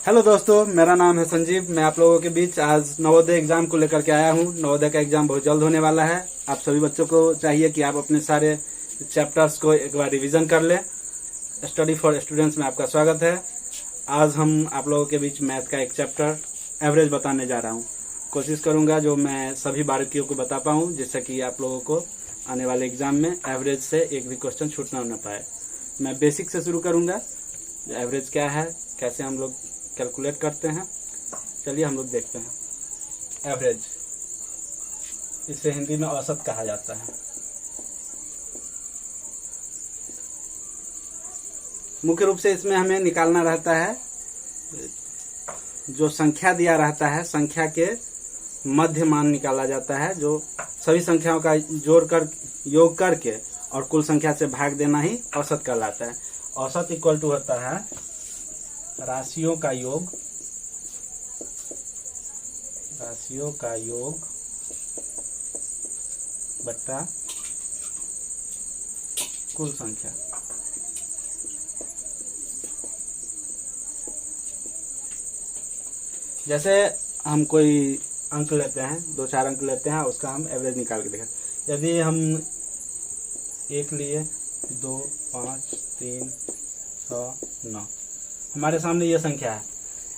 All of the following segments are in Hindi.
हेलो दोस्तों, मेरा नाम है संजीव। मैं आप लोगों के बीच आज नवोदय एग्जाम को लेकर के आया हूं। नवोदय का एग्जाम बहुत जल्द होने वाला है। आप सभी बच्चों को चाहिए कि आप अपने सारे चैप्टर्स को एक बार रिवीजन कर लें। स्टडी फॉर स्टूडेंट्स में आपका स्वागत है। आज हम आप लोगों के बीच मैथ का एक चैप्टर एवरेज बताने जा रहा हूँ। कोशिश करूंगा जो मैं सभी बारीकियों को बता पाऊँ, जिससे कि आप लोगों को आने वाले एग्जाम में एवरेज से एक भी क्वेश्चन छूटना न पाए। मैं बेसिक से शुरू करूंगा। एवरेज क्या है, कैसे हम लोग कैलकुलेट करते हैं, चलिए हम लोग देखते हैं। एवरेज, इसे हिंदी में औसत कहा जाता है। मुख्य रूप से इसमें हमें निकालना रहता है जो संख्या दिया रहता है, संख्या के मध्य मान निकाला जाता है, जो सभी संख्याओं का योग करके और कुल संख्या से भाग देना ही औसत कहलाता है। औसत इक्वल टू होता है राशियों का योग बट्टा कुल संख्या। जैसे हम कोई अंक लेते हैं, 2-4 अंक लेते हैं, उसका हम एवरेज निकाल के देखें। यदि हम 1 लिए, 2, 5, 3, 6, 9, हमारे सामने ये संख्या है।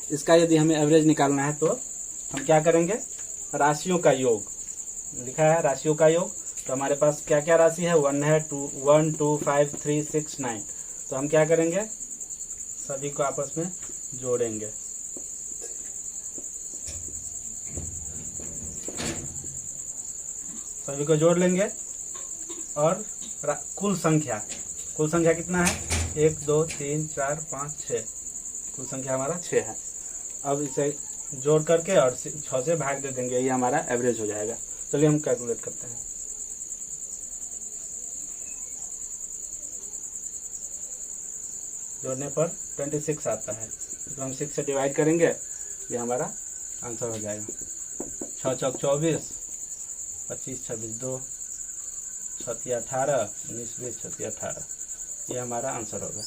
इसका यदि हमें एवरेज निकालना है तो हम क्या करेंगे, राशियों का योग लिखा है, राशियों का योग। तो हमारे पास क्या क्या राशि है, 1 है, 1, 2, 5, 3, 6, 9। तो हम क्या करेंगे, सभी को आपस में जोड़ेंगे। सभी को जोड़ लेंगे और कुल संख्या कितना है, 1, 2, 3, 4, 5, 6। कुल संख्या हमारा 6 है। अब इसे जोड़ करके और 6 से भाग दे देंगे, ये हमारा एवरेज हो जाएगा। चलिए हम कैलकुलेट करते हैं। जोड़ने पर 26 आता है, तो हम 6 से डिवाइड करेंगे, ये हमारा आंसर हो जाएगा। 6 चौक 24, 25 26 2, 6 18, 19 20, 6 18, ये हमारा आंसर होगा।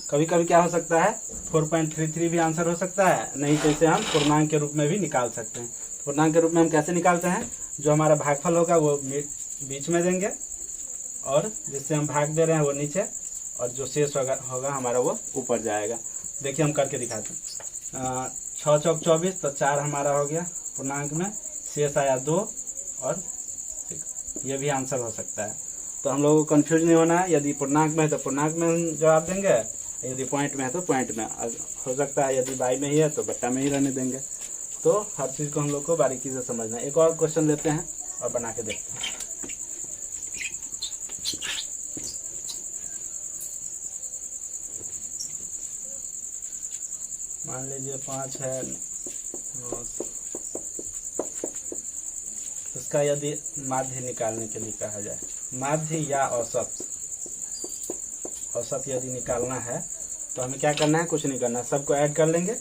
कभी कभी क्या हो सकता है, 4.33 भी आंसर हो सकता है, नहीं तो इसे हम पूर्णांक के रूप में भी निकाल सकते हैं। पूर्णांक के रूप में हम कैसे निकालते हैं, जो हमारा भागफल होगा वो बीच में देंगे और जिससे हम भाग दे रहे हैं वो नीचे, और जो शेष होगा हमारा वो ऊपर जाएगा। देखिए हम करके दिखाते हैं। 6 चौक 24, तो 4 हमारा हो गया पूर्णांक में, शेष आया 2 और 6, ये भी आंसर हो सकता है। तो हम लोगों को कंफ्यूज नहीं होना है। यदि पूर्णांक में है तो पूर्णांक में हम जवाब देंगे, यदि पॉइंट में है तो पॉइंट में। हो सकता है यदि बाई में ही है तो बट्टा में ही रहने देंगे। तो हर चीज़ को हम लोग को बारीकी से समझना है। एक और क्वेश्चन लेते हैं और बना के देखते हैं। मान लीजिए 5 है, 9। इसका यदि माध्य निकालने के लिए कहा जाए, माध्य या औसत यदि निकालना है तो हमें क्या करना है, कुछ नहीं करना, सबको ऐड कर लेंगे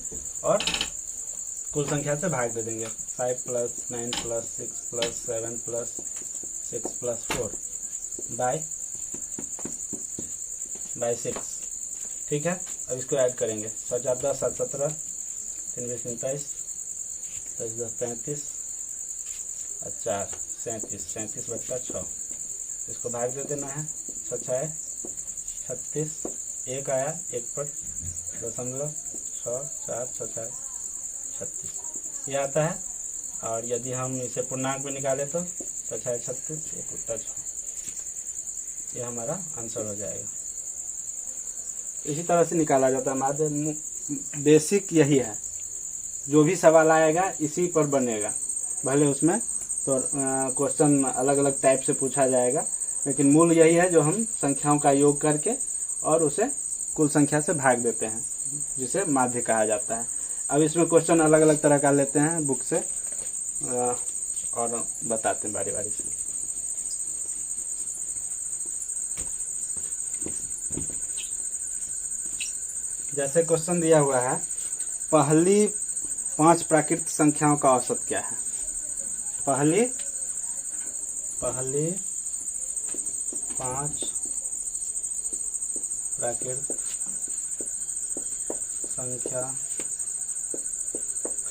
और कुल संख्या से भाग दे देंगे। 5 + 9 + 6 + 7 + 6 + 4 बाय 6। ठीक है, अब इसको ऐड करेंगे। 6 4 10, 7 17, 3 20 39, 10 10 35 और 4 37, 37 बट्टा 6। इसको भाग दे देना है। 6 6 36, 1 आया, 1 पर 0.6 4 6 6 36, ये आता है। और यदि हम इसे पूर्णांक में निकालें तो 6 6 36, 1 बट्टा 6, ये हमारा आंसर हो जाएगा। इसी तरह से निकाला जाता है माध्य। बेसिक यही है, जो भी सवाल आएगा इसी पर बनेगा। भले उसमें तो क्वेश्चन अलग अलग टाइप से पूछा जाएगा, लेकिन मूल यही है, जो हम संख्याओं का योग करके और उसे कुल संख्या से भाग देते हैं, जिसे माध्य कहा जाता है। अब इसमें क्वेश्चन अलग अलग तरह का लेते हैं बुक से और बताते हैं बारी बारी से। जैसे क्वेश्चन दिया हुआ है, पहली 5 प्राकृत संख्याओं का औसत क्या है। पहली 5 प्राकृत संख्या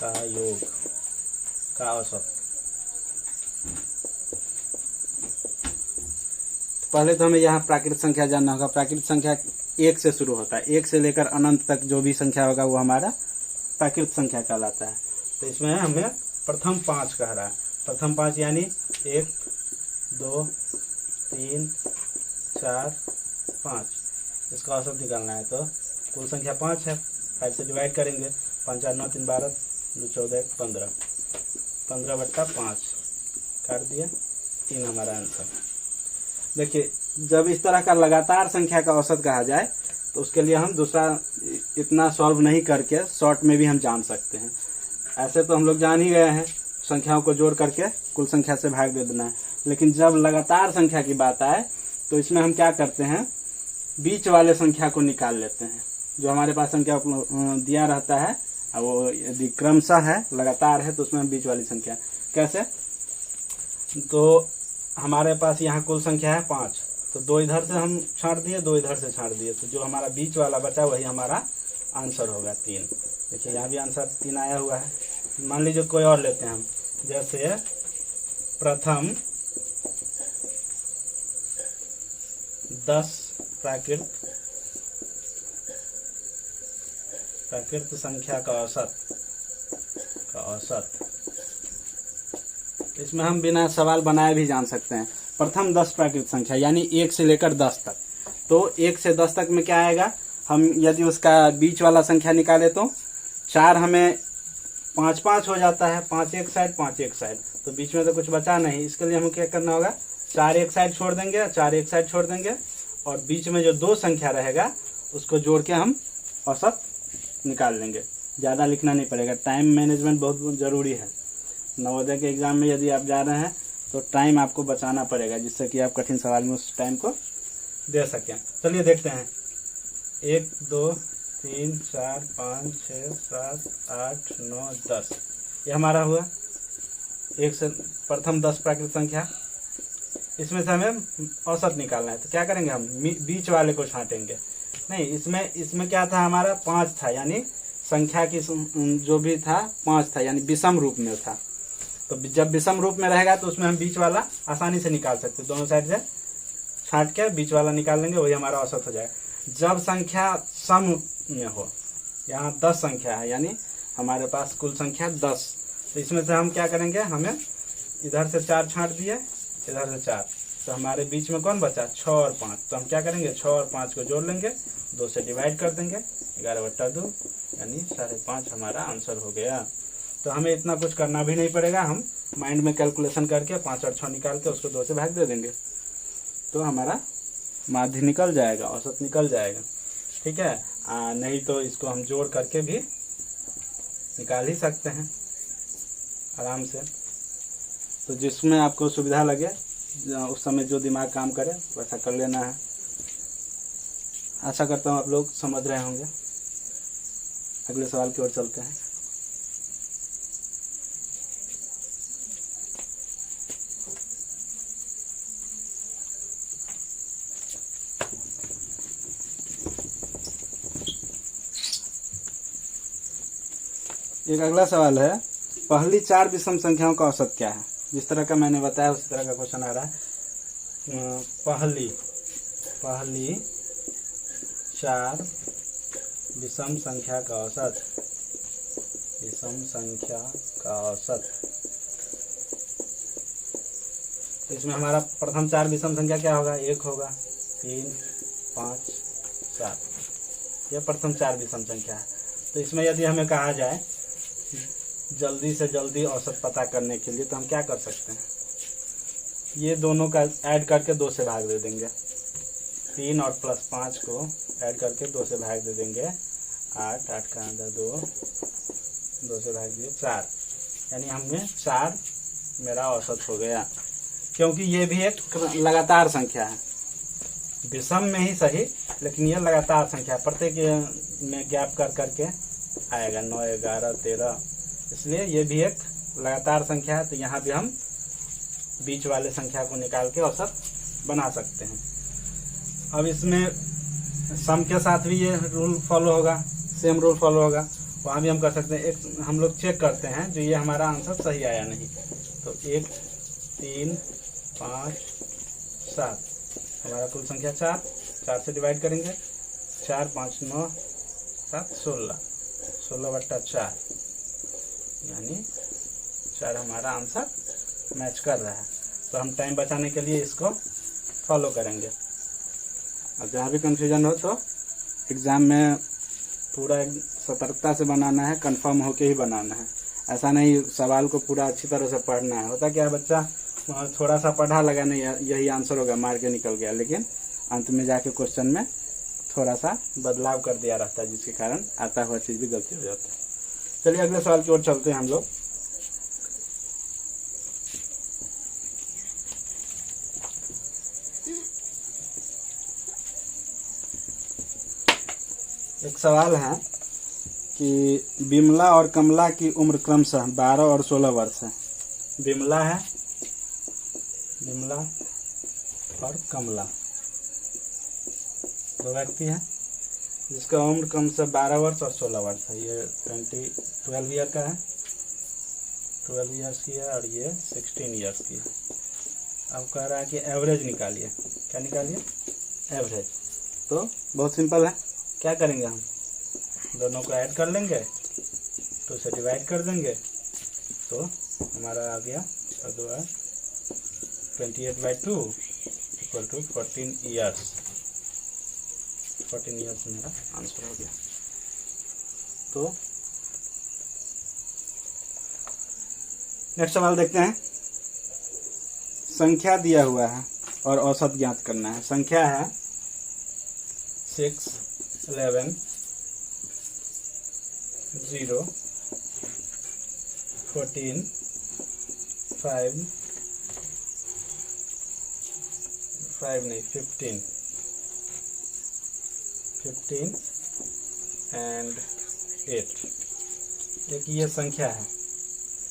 का योग का औसत। पहले तो हमें यहाँ प्राकृत संख्या जानना होगा। प्राकृत संख्या 1 से शुरू होता है, 1 से लेकर अनंत तक जो भी संख्या होगा वो हमारा प्राकृत संख्या कहलाता है। तो इसमें हमें प्रथम 5 कह रहा है। प्रथम 5 यानी 1 2 3 4 5, इसका औसत निकालना है। तो कुल संख्या 5 है, 5 से डिवाइड करेंगे, 5 4 9 3 12 2 14 1 15, 15/5 काट दिया, 3 हमारा आंसर। देखिए, जब इस तरह का लगातार संख्या का औसत कहा जाए तो उसके लिए हम दूसरा इतना सॉल्व नहीं करके शॉर्ट में भी हम जान सकते हैं। ऐसे तो हम लोग जान ही गए हैं, संख्याओं को जोड़ करके कुल संख्या से भाग दे देना है। लेकिन जब लगातार संख्या की बात आए तो इसमें हम क्या करते हैं, बीच वाले संख्या को निकाल लेते हैं। जो हमारे पास संख्या दिया रहता है, अब वो यदि क्रमशः है, लगातार है, तो उसमें हम बीच वाली संख्या कैसे, तो हमारे पास यहाँ कुल संख्या है 5, तो 2 इधर से हम छांट दिए, 2 इधर से छांट दिए, तो जो हमारा बीच वाला बचा वही हमारा आंसर होगा 3। देखिए यहाँ भी आंसर 3 आया हुआ है। मान लीजिए कोई और लेते हैं हम, जैसे प्रथम 10 प्राकृत संख्या का औसत। इसमें हम बिना सवाल बनाए भी जान सकते हैं। प्रथम 10 प्राकृत संख्या यानी 1 से लेकर 10 तक। तो 1 से 10 तक में क्या आएगा, हम यदि उसका बीच वाला संख्या निकाले तो 4 हमें 5 5 हो जाता है, 5 एक साइड 5 एक साइड, तो बीच में तो कुछ बचा नहीं। इसके लिए हमें क्या करना होगा, 4 एक साइड छोड़ देंगे, 4 एक साइड छोड़ देंगे, और बीच में जो 2 संख्या रहेगा उसको जोड़ के हम औसत निकाल लेंगे। ज़्यादा लिखना नहीं पड़ेगा, टाइम मैनेजमेंट बहुत ज़रूरी है। नवोदय के एग्ज़ाम में यदि आप जा रहे हैं तो टाइम आपको बचाना पड़ेगा, जिससे कि आप कठिन सवाल में उस टाइम को दे सकें। चलिए देखते हैं, 1 2 3 4 5 6 7 8 9 10, ये हमारा हुआ 1 से प्रथम 10 प्राकृत संख्या। इसमें से हमें औसत निकालना है, तो क्या करेंगे, हम बीच वाले को छांटेंगे। नहीं, इसमें क्या था, हमारा 5 था, यानी संख्या की जो भी था 5 था, यानी विषम रूप में था। तो जब विषम रूप में रहेगा तो उसमें हम बीच वाला आसानी से निकाल सकते हैं। दोनों साइड से छांट के बीच वाला निकाल लेंगे, वही हमारा औसत हो जाएगा। जब संख्या सम में हो, यहाँ 10 संख्या है, यानी हमारे पास कुल संख्या 10, तो इसमें से हम क्या करेंगे, हमें इधर से 4 छांट दिए, इधर से 4, तो हमारे बीच में कौन बचा, 6 और 5, तो हम क्या करेंगे, 6 और 5 को जोड़ लेंगे, 2 से डिवाइड कर देंगे, 11/2 यानी 5.5 हमारा आंसर हो गया। तो हमें इतना कुछ करना भी नहीं पड़ेगा, हम माइंड में कैलकुलेशन करके 5 और 6 निकाल के उसको 2 से भाग दे देंगे, तो हमारा माध्य निकल जाएगा, औसत निकल जाएगा। ठीक है, नहीं तो इसको हम जोड़ करके भी निकाल ही सकते हैं आराम से। तो जिसमें आपको सुविधा लगे, उस समय जो दिमाग काम करे वैसा कर लेना है। आशा करता हूँ आप लोग समझ रहे होंगे। अगले सवाल की ओर चलते हैं। एक अगला सवाल है, पहली 4 विषम संख्याओं का औसत क्या है। जिस तरह का मैंने बताया उसी तरह का क्वेश्चन आ रहा है। पहली 4 विषम संख्या का औसत, विषम संख्या का औसत। तो इसमें हमारा प्रथम 4 विषम संख्या क्या होगा, 1 होगा, 3 5 7, यह प्रथम 4 विषम संख्या है। तो इसमें यदि हमें कहा जाए जल्दी से जल्दी औसत पता करने के लिए, तो हम क्या कर सकते हैं, ये दोनों का ऐड करके 2 से भाग दे देंगे। 3 और प्लस 5 को ऐड करके 2 से भाग दे देंगे, 8 8 का आधा 2 से भाग दिए 4, यानी हमें 4 मेरा औसत हो गया। क्योंकि ये भी एक लगातार संख्या है, विषम में ही सही, लेकिन ये लगातार संख्या, प्रत्येक में गैप कर करके आएगा, 9 11 13, इसलिए ये भी एक लगातार संख्या है। तो यहाँ भी हम बीच वाले संख्या को निकाल के औसत बना सकते हैं। अब इसमें सम के साथ भी ये रूल फॉलो होगा, सेम रूल फॉलो होगा। वहाँ भी हम कर सकते हैं। एक हम लोग चेक करते हैं जो ये हमारा आंसर सही आया नहीं। तो 1 3 5 7 हमारा कुल संख्या 4, 4 से डिवाइड करेंगे, 4 5 9 7 16, 16/4 यानी 4 हमारा आंसर मैच कर रहा है। तो हम टाइम बचाने के लिए इसको फॉलो करेंगे। अब जहाँ भी कंफ्यूजन हो तो एग्ज़ाम में पूरा सतर्कता से बनाना है, कंफर्म होके ही बनाना है। ऐसा नहीं सवाल को पूरा अच्छी तरह से पढ़ना है। होता क्या है, बच्चा थोड़ा सा पढ़ा लगा नहीं यही आंसर होगा, मार के निकल गया, लेकिन अंत में जाके क्वेश्चन में थोड़ा सा बदलाव कर दिया रहता है, जिसके कारण आता हुआ चीज़ भी गलती हो जाता है। चलिए अगले सवाल की ओर चलते हैं हम लोग। एक सवाल है कि बिमला और कमला की उम्र क्रमशः 12 और 16 वर्ष है। बिमला है, बिमला और कमला दो व्यक्ति हैं जिसका उम्र क्रमशः 12 वर्ष और 16 वर्ष है। ये 12 ईयर का है, 12 ईयर्स की है, और ये 16 ईयर्स की है। अब कह रहा है कि एवरेज निकालिए। क्या निकालिए? एवरेज। तो बहुत सिंपल है, क्या करेंगे हम दोनों को ऐड कर लेंगे, 2 से डिवाइड कर देंगे, तो हमारा आ गया 28/2 इक्वल टू 14 ईयर्स। 14 ईयर्स मेरा आंसर हो गया। तो नेक्स्ट सवाल देखते हैं। संख्या दिया हुआ है और औसत ज्ञात करना है। संख्या है 6 11 0 14 5 नहीं 15 एंड 8। एक ये संख्या है,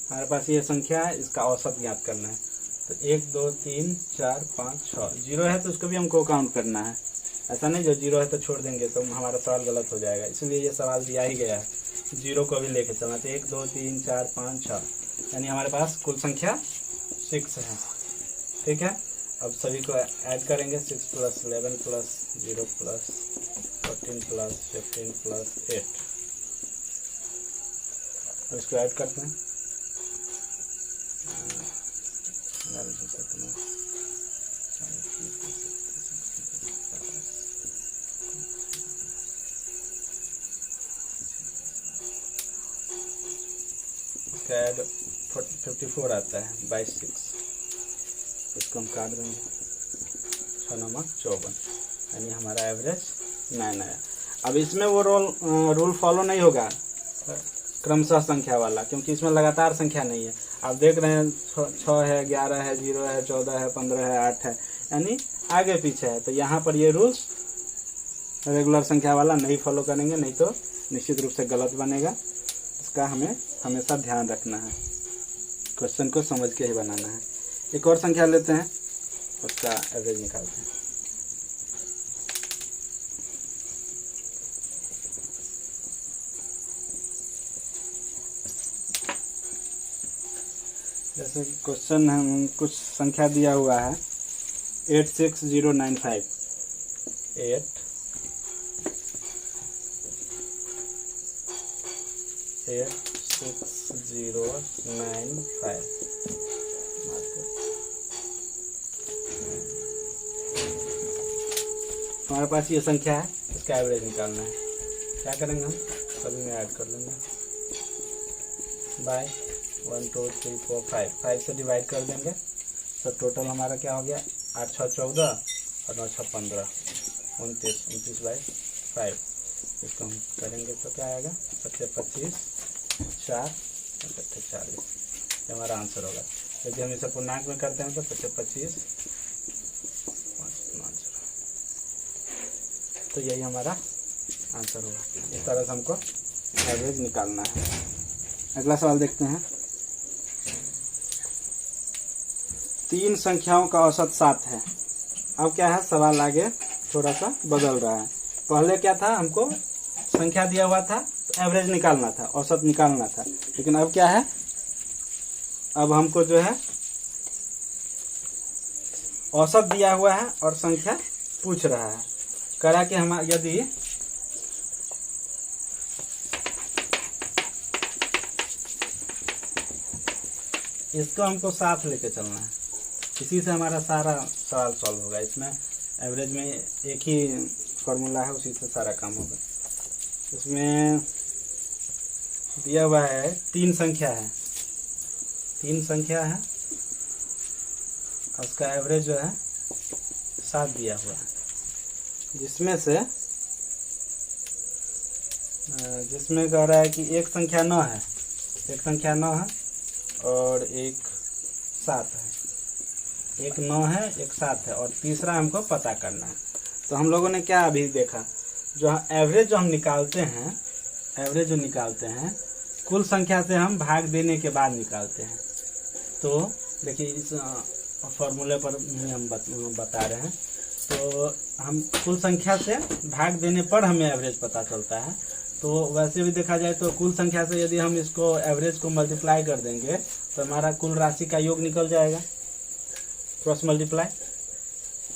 हमारे पास ये संख्या है, इसका औसत ज्ञात करना है। तो 1 2 3 4 5 6 जीरो है तो उसको भी हमको काउंट करना है। ऐसा नहीं जो जीरो है तो छोड़ देंगे तो हमारा सवाल गलत हो जाएगा, इसलिए ये सवाल दिया ही गया है, जीरो को भी लेके चलना। तो 1 2 3 4 5 6 यानी हमारे पास कुल संख्या 6 है। ठीक है, अब सभी को ऐड करेंगे। 6 + 11 + 0 + 14 + 15 + 8। तो इसको ऐड करते हैं। ऐड 54 आता है, 22 इसको हम काट देंगे। 6 9 54 यानी हमारा एवरेज 9 आया। अब इसमें वो रूल फॉलो नहीं होगा क्रमशः संख्या वाला, क्योंकि इसमें लगातार संख्या नहीं है। आप देख रहे हैं 6 है, 11 है, 0 है, 14 है, 15 है, 8 है, यानी आगे पीछे है। तो यहाँ पर ये रूल्स रेगुलर संख्या वाला नहीं फॉलो करेंगे, नहीं तो निश्चित रूप से गलत बनेगा। इसका हमें हमेशा ध्यान रखना है, क्वेश्चन को समझ के ही बनाना है। एक और संख्या लेते हैं, उसका एवरेज निकालते हैं। जैसे क्वेश्चन हम कुछ संख्या दिया हुआ है 86095 86095। हमारे पास ये संख्या है, इसका एवरेज निकालना है। क्या करेंगे हम सभी में ऐड कर लेंगे बाय 1 2 3 4 5 से डिवाइड कर देंगे। तो टोटल हमारा क्या हो गया 8 6 14 और 9 6 15 29/5। इसको हम करेंगे तो क्या आएगा 7 25 4 7 40 ये हमारा आंसर होगा। यदि हम इसे पूर्णांक में करते हैं तो 7 25 आंसर। तो यही हमारा आंसर होगा। इस तरह से हमको एवरेज निकालना है। अगला सवाल देखते हैं। 3 संख्याओं का औसत 7 है। अब क्या है, सवाल आगे थोड़ा सा बदल रहा है। पहले क्या था, हमको संख्या दिया हुआ था तो एवरेज निकालना था, औसत निकालना था। लेकिन अब क्या है, अब हमको जो है औसत दिया हुआ है और संख्या पूछ रहा है। कह रहा कि हम यदि इसको हमको साथ लेके चलना है, इसी से हमारा सारा सवाल सॉल्व होगा। इसमें एवरेज में एक ही फॉर्मूला है, उसी से सारा काम होगा। इसमें दिया हुआ है 3 संख्या है, 3 संख्या है, उसका एवरेज जो है 7 दिया हुआ है, जिसमें कह रहा है कि एक संख्या 9 है, एक संख्या 9 है और एक 7 है, एक 9 है एक 7 है और तीसरा हमको पता करना है। तो हम लोगों ने क्या अभी देखा, जो एवरेज जो हम निकालते हैं, एवरेज जो निकालते हैं कुल संख्या से हम भाग देने के बाद निकालते हैं। तो देखिए इस फॉर्मूले पर हम बता रहे हैं, तो हम कुल संख्या से भाग देने पर हमें एवरेज पता चलता है। तो वैसे भी देखा जाए तो कुल संख्या से यदि हम इसको एवरेज को मल्टीप्लाई कर देंगे तो हमारा कुल राशि का योग निकल जाएगा, क्रॉस मल्टीप्लाई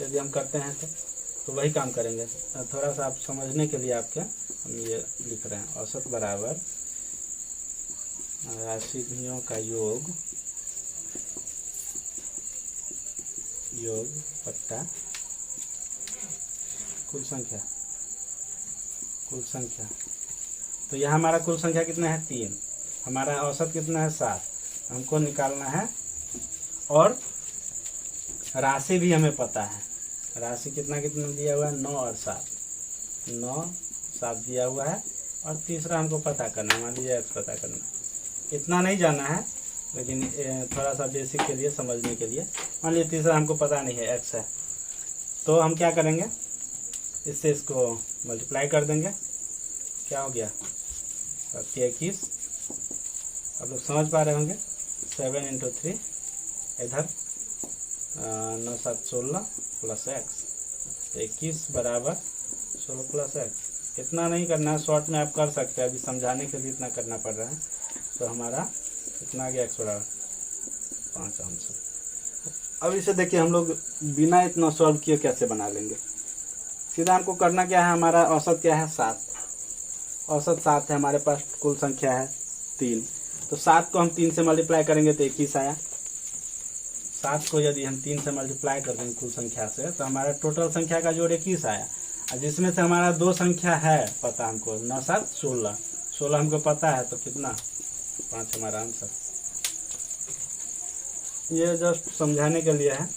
यदि हम करते हैं तो वही काम करेंगे। थोड़ा सा आप समझने के लिए आपके हम ये लिख रहे हैं, औसत बराबर राशियों का योग बट्टा कुल संख्या, कुल संख्या। तो यह हमारा कुल संख्या कितना है 3, हमारा औसत कितना है 7, हमको निकालना है। और राशि भी हमें पता है, राशि कितना कितना दिया हुआ है 9 और 7, 9 7 दिया हुआ है। और तीसरा हमको पता करना है, मान लीजिए x पता करना है। इतना नहीं जाना है, लेकिन थोड़ा सा बेसिक के लिए समझने के लिए। मान लीजिए तीसरा हमको पता नहीं है x है, तो हम क्या करेंगे, इससे इसको मल्टीप्लाई कर देंगे, क्या हो गया 21। आप लोग समझ पा रहे होंगे, 7 × 3 इधर 9 7 16 प्लस x, तो 21 बराबर 16 प्लस x। इतना नहीं करना है, शॉर्ट में आप कर सकते हैं, अभी समझाने के लिए इतना करना पड़ रहा है। तो हमारा इतना आ गया x बराबर 5 आंसर। अब इसे देखिए हम लोग बिना इतना सॉल्व किए कैसे बना लेंगे। सीधा हमको करना क्या है, हमारा औसत क्या है 7, औसत 7 है, हमारे पास कुल संख्या है 3। तो 7 को हम 3 से मल्टीप्लाई करेंगे तो 21 आया। 7 को यदि हम 3 से मल्टीप्लाई कर देंगे कुल संख्या से तो हमारा टोटल संख्या का जोड़ 21 आया। और जिसमें से हमारा 2 संख्या है पता हमको, 9 7 16, 16 हमको पता है, तो कितना 5 हमारा आंसर। ये जस्ट समझाने के लिए है,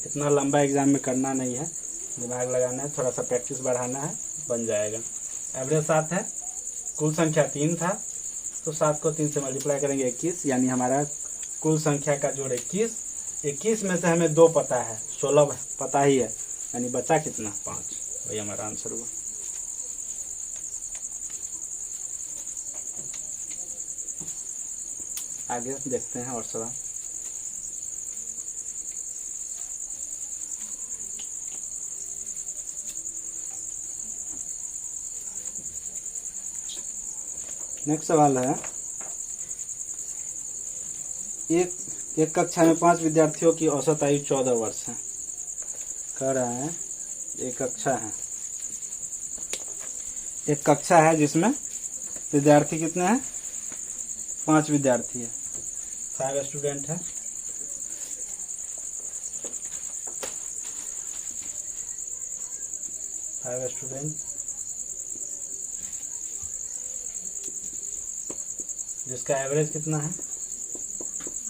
इतना लंबा एग्जाम में करना नहीं है, दिमाग लगाना है, थोड़ा सा प्रैक्टिस बढ़ाना है, बन जाएगा। एवरेज 7 है, कुल संख्या 3 था, तो 7 को 3 से मल्टीप्लाई करेंगे 21, यानी हमारा कुल संख्या का जोड़ 21। 21 में से हमें 2 पता है, 16 पता ही है, यानी बचा कितना 5, वही हमारा आंसर हुआ। आगे देखते हैं और सवाल। नेक्स्ट सवाल है, एक कक्षा में 5 विद्यार्थियों की औसत आयु 14 वर्ष है। कह रहा है एक कक्षा है जिसमें विद्यार्थी कितने हैं, 5 विद्यार्थी है, 5 स्टूडेंट है। जिसका एवरेज कितना है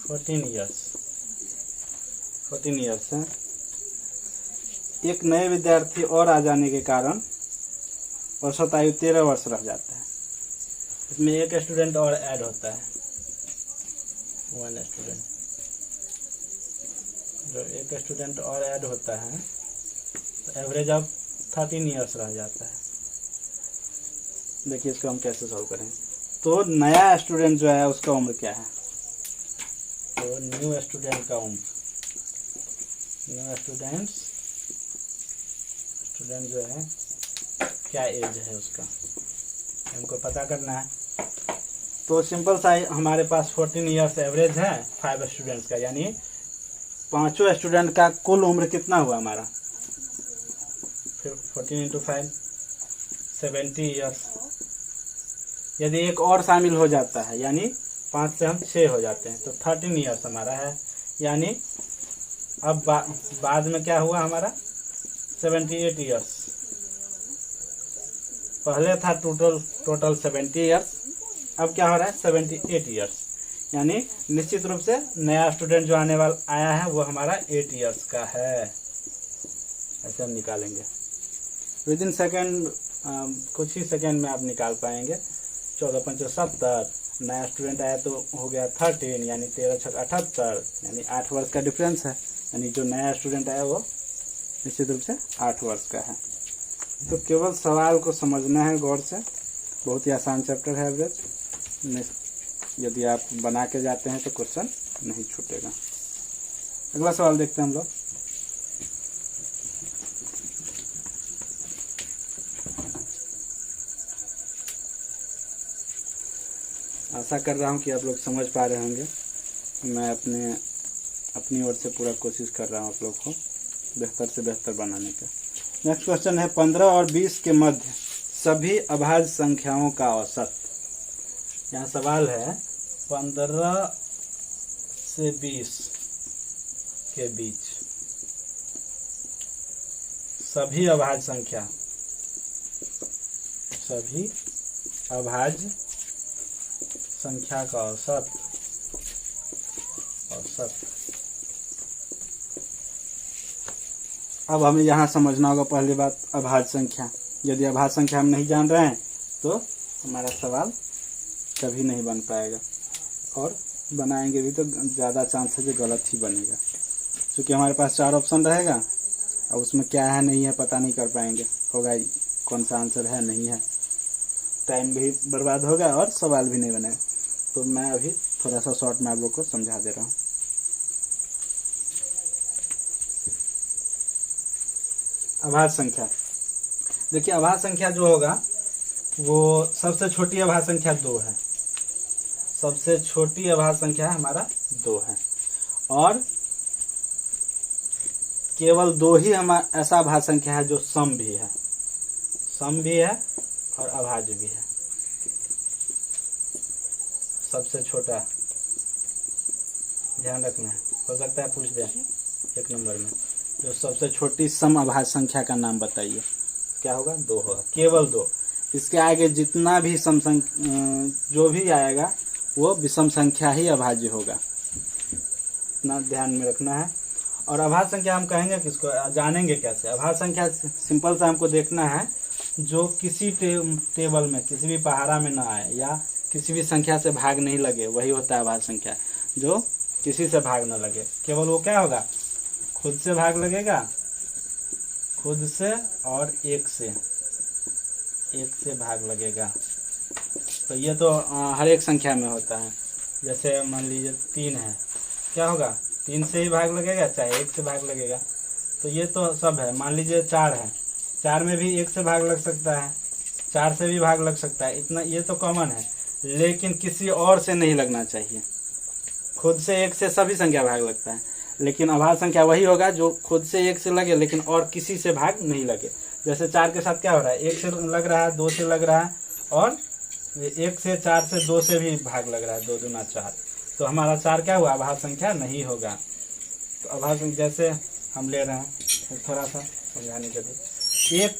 14 ईयर्स है। एक नए विद्यार्थी और आ जाने के कारण औसत आयु 13 वर्ष रह जाता है। इसमें एक स्टूडेंट और ऐड होता है, 1 स्टूडेंट। जो एक स्टूडेंट और ऐड होता है तो एवरेज ऑफ 13 ईयर्स रह जाता है। देखिए इसको हम कैसे सॉल्व करेंगे। तो नया स्टूडेंट जो है उसका उम्र क्या है, तो न्यू स्टूडेंट का उम्र, न्यू स्टूडेंट जो है क्या एज है उसका, हमको पता करना है। तो सिंपल सा हमारे पास 14 ईयर्स एवरेज है 5 स्टूडेंट्स का, यानी 5 स्टूडेंट का कुल उम्र कितना हुआ हमारा 14 इंटू 5 70 ईयर्स। यदि एक और शामिल हो जाता है यानी 5 से हम 6 हो जाते हैं तो 13 ईयर्स हमारा है। यानी अब बाद में क्या हुआ हमारा 78 ईयर्स। पहले था टोटल 70 ईयर्स, अब क्या हो रहा है 78 ईयर्स। यानी निश्चित रूप से नया स्टूडेंट जो आने वाला आया है वो हमारा 8 ईयर्स का है। ऐसे हम निकालेंगे विद इन सेकेंड, कुछ ही सेकेंड में आप निकाल पाएंगे। 14 5 70, नया स्टूडेंट आया तो हो गया 13, यानी 13 6 78, यानी 8 वर्ष का डिफरेंस है। यानी जो नया स्टूडेंट आया वो निश्चित रूप से 8 वर्ष का है। तो केवल सवाल को समझना है गौर से, बहुत ही आसान चैप्टर है एवरेज। यदि आप बना के जाते हैं तो क्वेश्चन नहीं छूटेगा। अगला सवाल देखते हैं हम लोग। आशा कर रहा हूं कि आप लोग समझ पा रहे होंगे। मैं अपनी ओर से पूरा कोशिश कर रहा हूं आप लोग को बेहतर से बेहतर बनाने का। नेक्स्ट क्वेश्चन है 15 और 20 के मध्य सभी अभाज्य संख्याओं का औसत। यहाँ सवाल है 15 से 20 के बीच सभी अभाज्य संख्या का औसत। अब हमें यहाँ समझना होगा पहली बात अभाज्य संख्या। यदि अभाज्य संख्या हम नहीं जान रहे हैं तो हमारा सवाल कभी नहीं बन पाएगा, और बनाएंगे भी तो ज़्यादा चांस है कि गलत ही बनेगा, क्योंकि हमारे पास 4 ऑप्शन रहेगा। अब उसमें क्या है नहीं है पता नहीं कर पाएंगे, होगा कौन सा आंसर है नहीं है, टाइम भी बर्बाद होगा और सवाल भी नहीं बनेगा। तो मैं अभी थोड़ा सा शॉर्ट में आप लोग को समझा दे रहा हूँ। अभाज्य संख्या, देखिए अभाज्य संख्या जो होगा वो सबसे छोटी अभाज्य संख्या 2 है। सबसे छोटी अभाज्य संख्या हमारा 2 है, और केवल 2 ही हमारा ऐसा अभाज्य संख्या है जो सम भी है और अभाज्य भी है। सबसे छोटा ध्यान रखना है, हो सकता है पूछ दे 1 नंबर में, जो सबसे छोटी सम अभाज्य संख्या का नाम बताइए। क्या होगा 2 होगा, केवल 2। इसके आगे जितना भी जो भी आएगा वो विषम संख्या ही अभाज्य होगा, इतना ध्यान में रखना है। और अभाज्य संख्या हम कहेंगे किसको, जानेंगे कैसे। अभाज्य संख्या सिंपल सा हमको देखना है जो किसी टेबल में किसी भी पहाड़ा में ना आए या किसी भी संख्या से भाग नहीं लगे, वही होता है अभाज्य संख्या। जो किसी से भाग न लगे, केवल वो क्या होगा खुद से भाग लगेगा, खुद से और 1 से भाग लगेगा। तो ये तो हर एक संख्या में होता है। जैसे मान लीजिए 3 है, क्या होगा 3 से ही भाग लगेगा चाहे 1 से भाग लगेगा। तो ये तो सब है। मान लीजिए 4 है, 4 में भी 1 से भाग लग सकता है, 4 से भी भाग लग सकता है, इतना ये तो कॉमन है। लेकिन किसी और से नहीं लगना चाहिए। खुद से 1 से सभी संख्या भाग लगता है, लेकिन अभाज्य संख्या वही होगा जो खुद से 1 से लगे लेकिन और किसी से भाग नहीं लगे। जैसे 4 के साथ क्या हो रहा है, 1 से लग रहा है, 2 से लग रहा है, और 1 से 4 से 2 से भी भाग लग रहा है, 2 दूना 4। तो हमारा 4 क्या हुआ, अभाज्य संख्या नहीं होगा। तो अभाज्य संख्या जैसे हम ले रहे हैं, थोड़ा सा समझाने के लिए, 1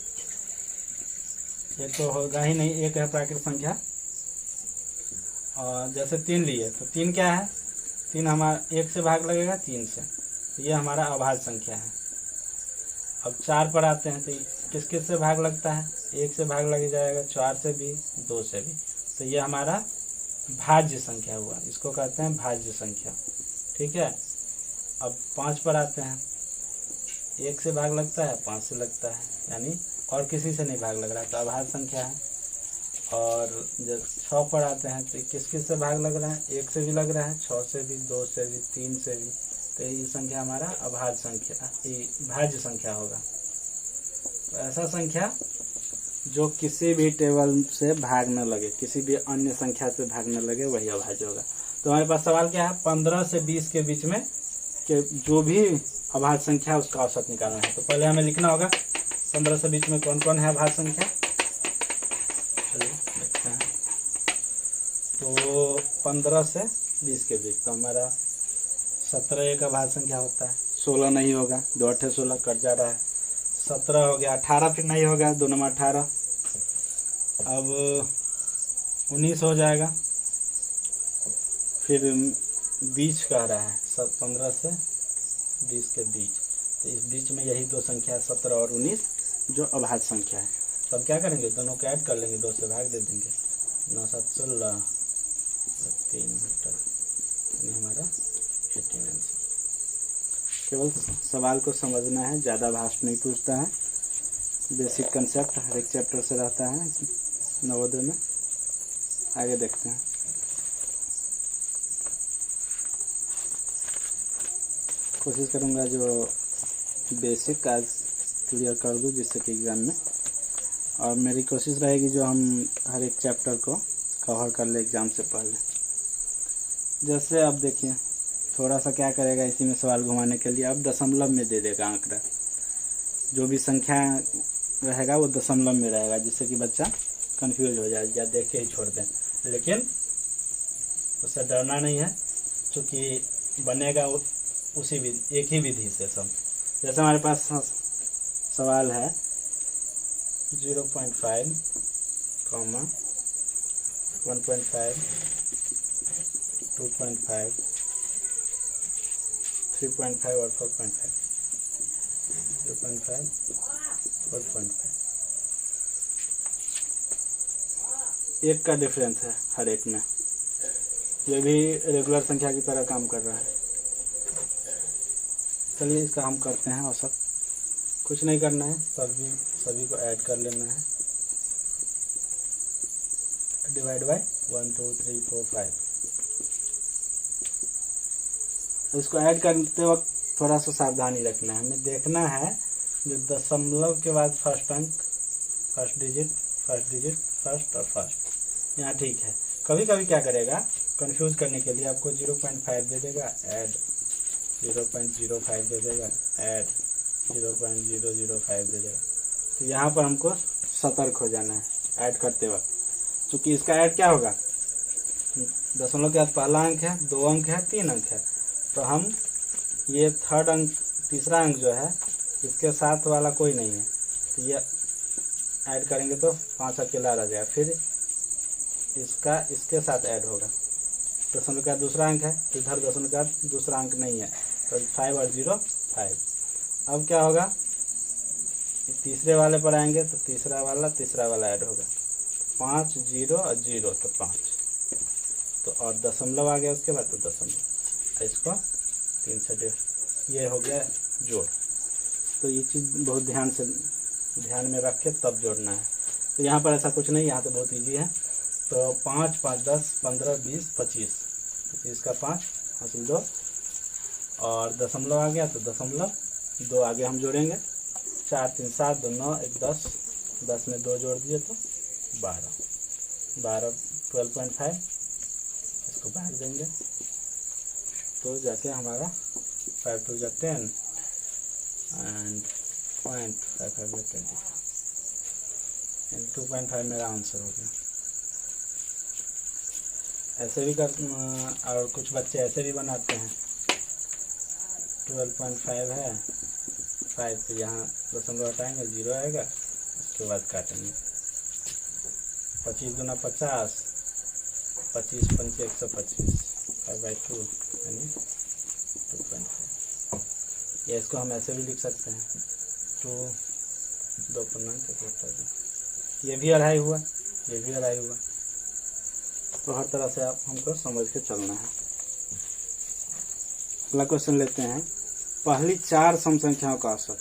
ये तो होगा ही नहीं, 1 है प्राकृतिक संख्या। और जैसे 3 लिए तो 3 क्या है, 3 हमारा 1 से भाग लगेगा 3 से, तो ये हमारा अभाज्य संख्या है। अब 4 पर आते हैं तो किस किस से भाग लगता है, 1 से भाग लग जाएगा, 4 से भी, 2 से भी। तो ये हमारा भाज्य संख्या हुआ, इसको कहते हैं भाज्य संख्या। ठीक है। अब 5 पर आते हैं, 1 से भाग लगता है, 5 से लगता है, यानी और किसी से नहीं भाग लग रहा है, तो अभाज्य संख्या है। और जब 6 पर आते हैं तो किस किस से भाग लग रहा है, 1 से भी लग रहा है, 6 से भी, 2 से भी, 3 से भी। तो ये संख्या हमारा अभाज्य संख्या, ये भाज्य संख्या होगा। तो ऐसा संख्या जो किसी भी टेबल से भाग न लगे, किसी भी अन्य संख्या से भाग न लगे, वही अभाज्य होगा। तो हमारे पास सवाल क्या है, 15 से 20 के बीच में कि जो भी अभाज्य संख्या है उसका औसत निकालना है। तो पहले हमें लिखना होगा 15 से 20 में कौन कौन है अभाज्य संख्या। चलिए देखते हैं। तो 15 से 20 के बीच तो हमारा 17 एक अभाज्य संख्या होता है। 16 नहीं होगा, 2 8 16 कट जा रहा है। 17 हो गया, 18 फिर नहीं होगा, 2 9 18। अब 19 हो जाएगा। फिर बीच कह रहा है 15 से 20 के बीच, तो इस बीच में यही दो संख्या है 17 और 19 जो अभाज्य संख्या है। तो अब क्या करेंगे, दोनों को ऐड कर लेंगे, 2 से भाग दे देंगे। 9 7 16 3 ये हमारा 18 आंसर। केवल सवाल को समझना है, ज़्यादा भाषण नहीं पूछता है। बेसिक कंसेप्ट हर एक चैप्टर से रहता है नवोदय में। आगे देखते हैं। कोशिश करूंगा जो बेसिक आज क्लियर कर दूं, जिससे कि एग्ज़ाम में, और मेरी कोशिश रहेगी जो हम हर एक चैप्टर को कवर कर ले एग्ज़ाम से पहले। जैसे अब देखिए, थोड़ा सा क्या करेगा इसी में सवाल घुमाने के लिए, अब दशमलव में दे देगा आंकड़ा। जो भी संख्या रहेगा वो दशमलव में रहेगा, जिससे कि बच्चा कंफ्यूज हो जाए या देख के ही छोड़ दें। लेकिन उससे डरना नहीं है, क्योंकि बनेगा उसी विधि, एक ही विधि से सब। जैसे हमारे पास सवाल है 0.5, 1.5, 2.5, 3.5 और 4.5, 0.5, 4.5, एक का डिफरेंस है हर एक में। ये भी रेगुलर संख्या की तरह काम कर रहा है। चलिए इसका हम करते हैं औसत। कुछ नहीं करना है, सभी को ऐड कर लेना है। Divide by 1 2 3 4 5। इसको ऐड करते वक्त थोड़ा सा सावधानी रखना है। हमें देखना है जो दशमलव के बाद फर्स्ट अंक, फर्स्ट डिजिट, फर्स्ट और फर्स्ट, यहाँ ठीक है। कभी कभी क्या करेगा, कंफ्यूज करने के लिए आपको 0.5 दे देगा, ऐड 0.05 दे देगा, ऐड 0.005 दे देगा। तो यहाँ पर हमको सतर्क हो जाना है ऐड करते वक्त, क्योंकि इसका ऐड क्या होगा, दशमलव के बाद पहला अंक है, 2 अंक है, 3 अंक है, तो हम ये थर्ड अंक, तीसरा अंक जो है इसके साथ वाला कोई नहीं है, तो ये ऐड करेंगे तो 5 अकेला रह जाएगा। फिर इसका इसके साथ ऐड होगा। दशमलव का दूसरा अंक है, इधर दशमलव का दूसरा अंक नहीं है, तो 5 और 0 5। अब क्या होगा, तीसरे वाले पर आएंगे तो तीसरा वाला ऐड होगा, 5 0 और 0 तो 5, तो और दशमलव आ गया उसके बाद, तो दशमलव, इसको 3 से ये हो गया जोड़। तो ये चीज़ बहुत ध्यान में रख के तब जोड़ना है। तो यहाँ पर ऐसा कुछ नहीं, यहाँ तो बहुत इजी है। तो 5 5 10 15 20 25, 25 का 5 हासिल 2, और दशमलव आ गया तो दशमलव 2 आगे हम जोड़ेंगे, 4 3 7 2 9 1 10, 10 में 2 जोड़ दिए तो 12, 12 इसको भाग देंगे तो जाके हमारा 5 2 10 एंड 0.55 25, 2.5 मेरा आंसर हो गया। ऐसे भी कर, और कुछ बच्चे ऐसे भी बनाते हैं, 12.5 है, 5 तो यहाँ दशमलव हटाएंगे, 0 आएगा, उसके बाद काटेंगे। 25 दूना 50, 25 पंचे 125, 5/2 यानी 2.5। या इसको हम ऐसे भी लिख सकते हैं, 2 2 ये भी अढ़ाई हुआ, ये भी अढ़ाई हुआ। तो हर तरह से आप हमको समझ के चलना है। अगला क्वेश्चन लेते हैं, पहली 4 सम संख्याओं का औसत।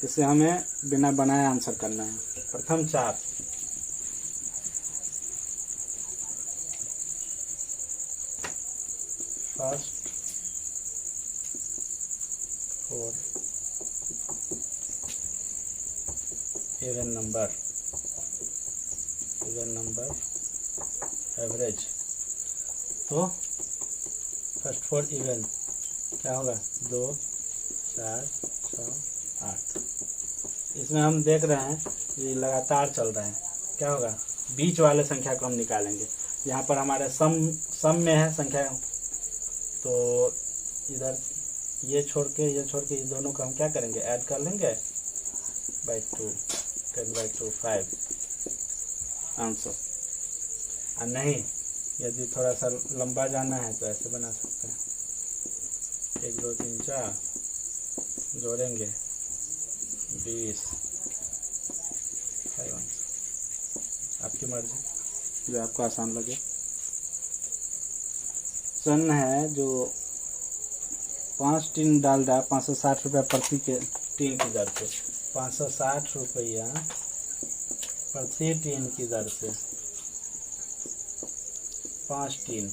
इसे हमें बिना बनाए आंसर करना है। प्रथम 4, फर्स्ट 4 इवन नंबर एवरेज। तो फर्स्ट 4 इवन क्या होगा 2 4 6 8। इसमें हम देख रहे हैं ये लगातार चल रहे हैं, क्या होगा बीच वाले संख्या को हम निकालेंगे। यहाँ पर हमारे सम में है संख्या, तो इधर ये छोड़ के ये दोनों को हम क्या करेंगे ऐड कर लेंगे बाई 2 10/2 5 आंसर। और नहीं यदि थोड़ा सा लंबा जाना है तो ऐसे बना सकते हैं 1 2 3 4 जोड़ेंगे 20 5 आंसर। आपकी मर्जी जो आपको आसान लगे। सन है जो 5 टीन डाल रहा है 560 रुपया प्रति के टीन की दर से, 560 रुपया प्रति टीन की दर से 5 टीन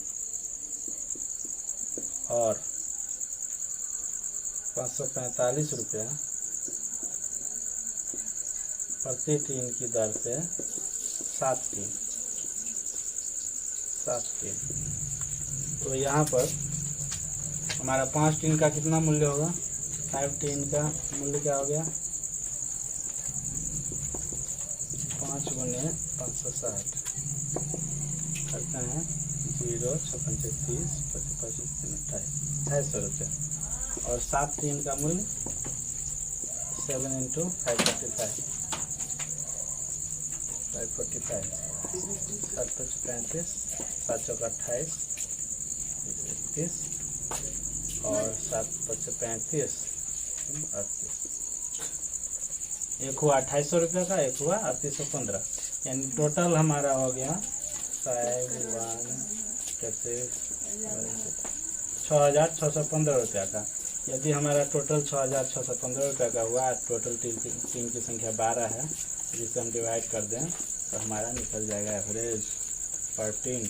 और 545 रुपया प्रति टीन की दर से 7 टीन। तो यहाँ पर हमारा 5 टीन का कितना मूल्य होगा, 5 टीन का मूल्य क्या हो गया 5 गुने 560 करते हैं 0 6 5 30 25 28 रुपये। और 7 टीन का मूल्य 7 × 545 7 5 35 7 चौक 28 31 और 7 5 35 38। एक हुआ 2800 रुपये का, एक हुआ 3815, यानी टोटल हमारा हो गया 6,615 रुपया का। यदि हमारा टोटल 6,615 रुपया का हुआ, टोटल टीम की संख्या 12 है, जिसे हम डिवाइड कर दें तो हमारा निकल जाएगा एवरेज पर टीम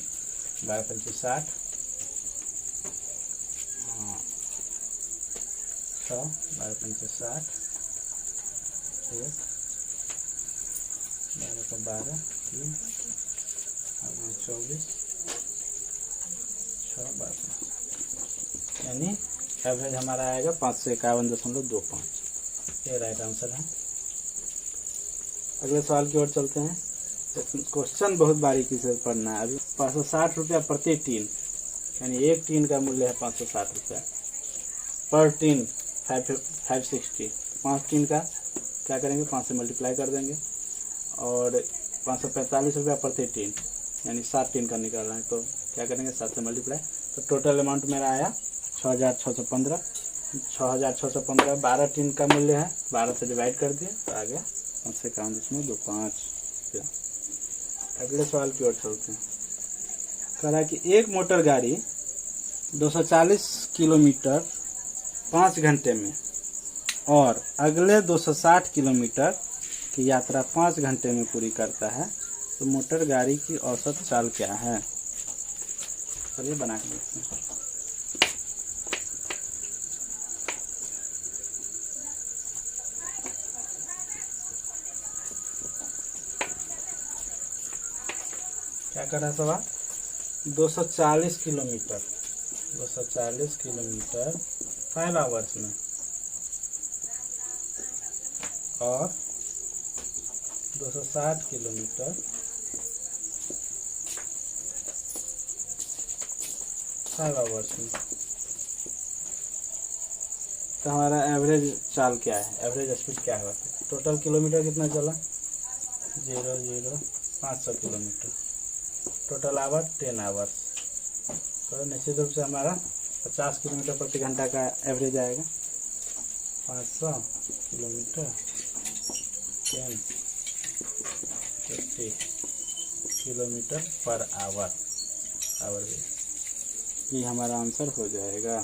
12 × 65 60 12 × 60 1 12 का 12 3 24 6 12, यानी एवरेज हमारा आएगा 551.25। ये राइट आंसर है। अगले सवाल की ओर चलते हैं। क्वेश्चन बहुत बारीकी से पढ़ना है। अभी 560 रुपया प्रति टीन, यानी एक टीन का मूल्य है 560 रुपया पर टीन 560। 5 टीन का क्या करेंगे 5 से मल्टीप्लाई कर देंगे और 545 रुपया प्रति टीन, यानी 7 टीन का निकालना है, तो क्या करेंगे 7 से मल्टीप्लाई। तो टोटल अमाउंट मेरा आया 6,615। 6,615 12 टीन का मूल्य है, 12 से डिवाइड कर दिए तो आ गया 551.25। अगले सवाल की ओर चलते हैं। कह रहा है कि एक मोटर गाड़ी 240 किलोमीटर 5 घंटे में और अगले 260 किलोमीटर की यात्रा 5 घंटे में पूरी करता है, तो मोटर गाड़ी की औसत चाल क्या है। चलिए बना के देखते हैं। क्या कर रहा है सवाल 240 किलोमीटर 5 आवर्स में और 260 किलोमीटर 5 आवर्स में। तो हमारा एवरेज चाल क्या है, एवरेज स्पीड क्या है। टोटल किलोमीटर कितना चला 500 किलोमीटर, टोटल आवर 10 आवर्स। तो निश्चित रूप से हमारा 50 किलोमीटर प्रति घंटा का एवरेज आएगा। 500 किलोमीटर 10 50 किलोमीटर पर आवर ये हमारा आंसर हो जाएगा।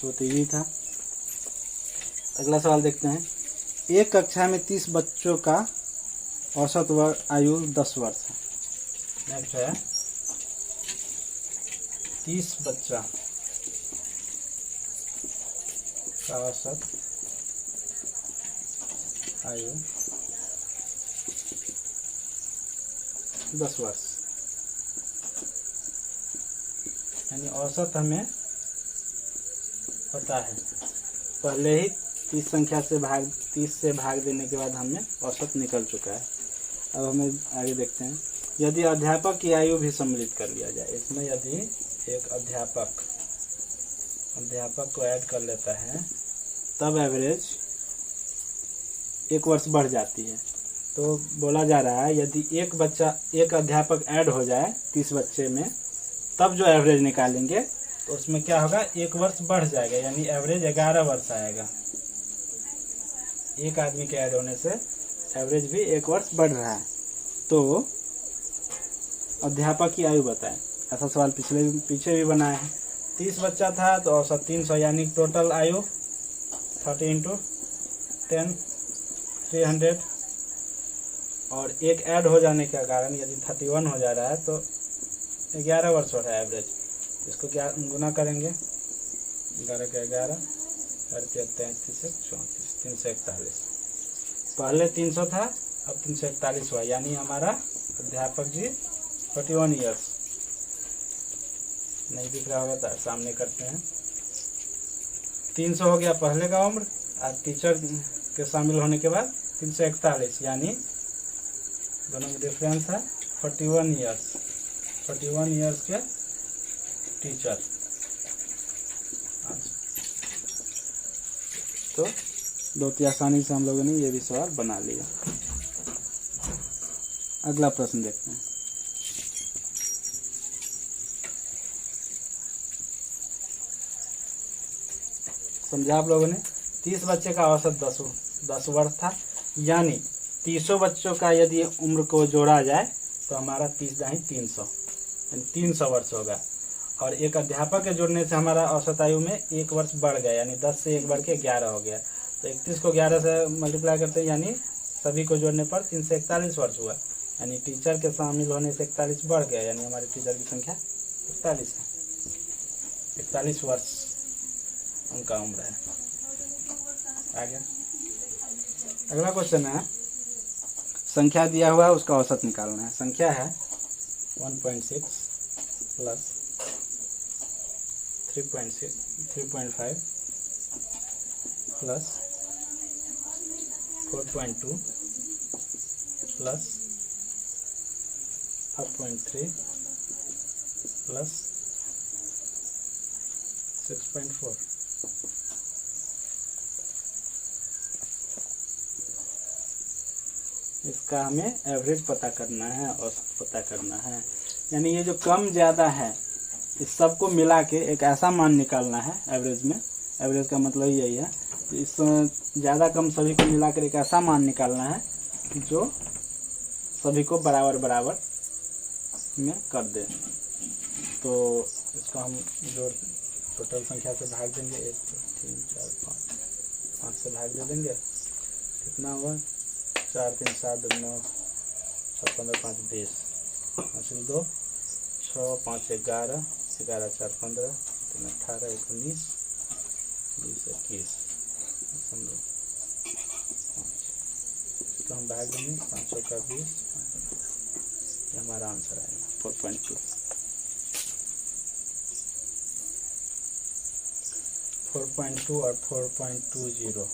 तो इजी था। अगला सवाल देखते हैं। एक कक्षा में 30 बच्चों का औसत आयु 10 वर्ष है। नेक्स्ट है 30 बच्चा का औसत आयु 10 वर्ष, यानी औसत हमें पता है पहले ही 30 से भाग देने के बाद हमें औसत निकल चुका है। अब हमें आगे देखते हैं, यदि अध्यापक की आयु भी सम्मिलित कर लिया जाए, इसमें यदि एक अध्यापक को ऐड कर लेता है तब एवरेज 1 वर्ष बढ़ जाती है। तो बोला जा रहा है यदि एक अध्यापक ऐड हो जाए 30 बच्चे में, तब जो एवरेज निकालेंगे तो उसमें क्या होगा, 1 वर्ष बढ़ जाएगा, यानी एवरेज 11 वर्ष आएगा। एक आदमी के ऐड होने से एवरेज भी 1 वर्ष बढ़ रहा है। तो अध्यापक की आयु बताएं, ऐसा सवाल पीछे भी बनाया है। 30 बच्चा था तो औसत 300, यानी टोटल आयु 30 × 10 300, और एक ऐड हो जाने के कारण यदि 31 हो जा रहा है तो 11 वर्ष हो रहा है एवरेज। इसको क्या गुना करेंगे, 11 के 11 33 34 341। पहले 300 था, अब 341 हुआ, यानी हमारा अध्यापक जी 41 ईयर्स। नहीं दिख रहा होगा तो सामने करते हैं। 300 हो गया पहले का उम्र, और टीचर के शामिल होने के बाद 341, यानी दोनों में डिफरेंस है 41 ईयर्स। 41 ईयर्स के टीचर। तो बहुत ही आसानी से हम लोगों ने ये भी सवाल बना लिया। अगला प्रश्न देखते हैं। समझा आप लोगों ने, 30 बच्चे का औसत 10 वर्ष था, यानी 300 बच्चों का यदि उम्र को जोड़ा जाए तो हमारा 30 दाही 300, यानी 300 वर्ष होगा। और एक अध्यापक के जोड़ने से हमारा औसत आयु में 1 वर्ष बढ़ गया, यानी 10 से 1 बढ़ के 11 हो गया। तो 31 को 11 से मल्टीप्लाई करते हैं, यानी सभी को जोड़ने पर 341 वर्ष हुआ, यानी टीचर के शामिल होने से 41 बढ़ गया, यानी हमारे टीचर की संख्या 41 है। 41 वर्ष उनका उम्र है। आगे अगला क्वेश्चन है, संख्या दिया हुआ है उसका औसत निकालना है। संख्या है 1.6 प्लस 3.5 प्लस 4.2 प्लस 5.3 प्लस 6.4। इसका हमें एवरेज पता करना है, औसत पता करना है, यानी ये जो कम ज़्यादा है इस सबको मिला के एक ऐसा मान निकालना है एवरेज में। एवरेज का मतलब यही है, इस ज़्यादा कम सभी को मिलाकर एक ऐसा मान निकालना है जो सभी को बराबर बराबर में कर दे। तो इसको हम जो टोटल संख्या से भाग देंगे, 1 2 3 4 5 से भाग दे देंगे, कितना हुआ, 4 3 7 9 7 15 5 20 2 6 5 11 11 4 15 3 18 19 20 21 इसको हम भाग देंगे 500 का 20, ये हमारा आंसर आएगा 4.2। 4.2 और 4.20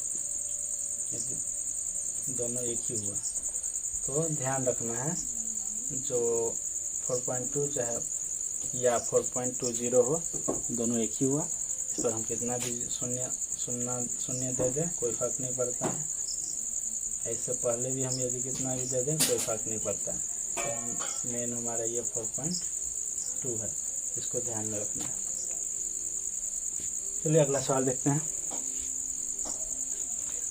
दोनों एक ही हुआ। तो ध्यान रखना है, जो 4.2 चाहे या 4.20 हो, दोनों एक ही हुआ। इस पर हम कितना भी शून्य दे दें कोई फर्क नहीं पड़ता है। इससे पहले भी हम यदि कितना भी दे दें कोई फर्क नहीं पड़ता है। तो मेन हमारा ये 4.2 है, इसको ध्यान में रखना है। चलिए अगला सवाल देखते हैं।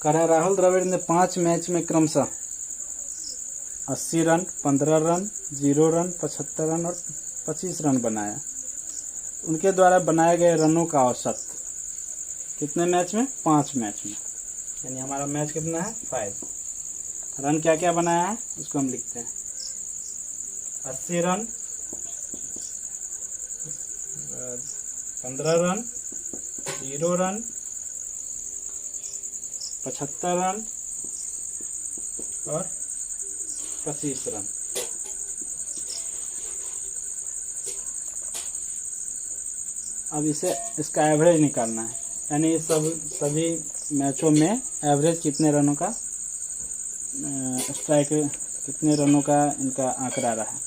कह रहा है राहुल द्रविड़ ने 5 मैच में क्रमशः 80 रन, 15 रन, 0 रन, 75 रन और 25 रन बनाया। उनके द्वारा बनाए गए रनों का औसत कितने मैच में, 5 मैच में, यानी हमारा मैच कितना है 5। रन क्या क्या बनाया है उसको हम लिखते हैं। 80 रन, 15 रन, 0 रन, 75 रन और 25 रन। अब इसे इसका एवरेज निकालना है, यानी सभी मैचों में एवरेज कितने रनों का स्ट्राइक, कितने रनों का इनका आंकड़ा रहा।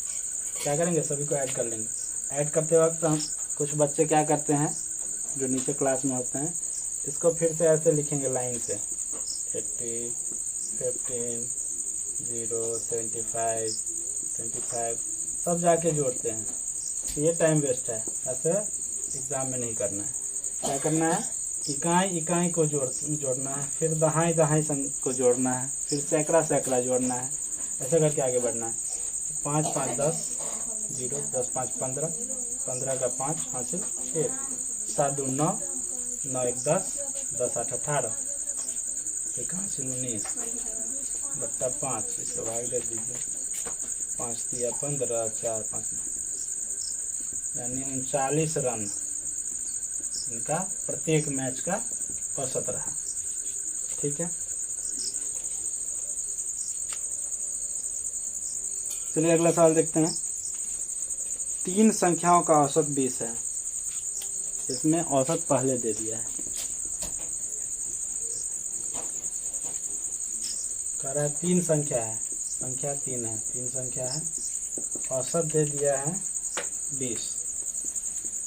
क्या करेंगे, सभी को ऐड कर लेंगे। ऐड करते वक्त हम कुछ बच्चे क्या करते हैं जो नीचे क्लास में होते हैं, इसको फिर से ऐसे लिखेंगे लाइन से 80, 15, 0, 75, 25 सब जाके जोड़ते हैं। तो ये टाइम वेस्ट है, ऐसे एग्ज़ाम में नहीं करना है। क्या करना है, इकाई को जोड़ना है, फिर दहाई को जोड़ना है, फिर सैकड़ा जोड़ना है, ऐसे करके आगे बढ़ना है। 5 5 10, 0 10 5 15, 15 का 5 हासिल 1, 7 2 9, 9 1 10, 10 8 18, 1 हासिल 19 बट्टा 5, इसको भाग दे दीजिए, 5 दिया 15, 4 5 यानी 39 रन इनका प्रत्येक मैच का औसत रहा। ठीक है, चलिए अगला सवाल देखते हैं। 3 संख्याओं का औसत 20 है, इसमें औसत पहले दे दिया है। कह रहा है 3 संख्या है, संख्या 3 है, 3 संख्या है, औसत दे दिया है 20,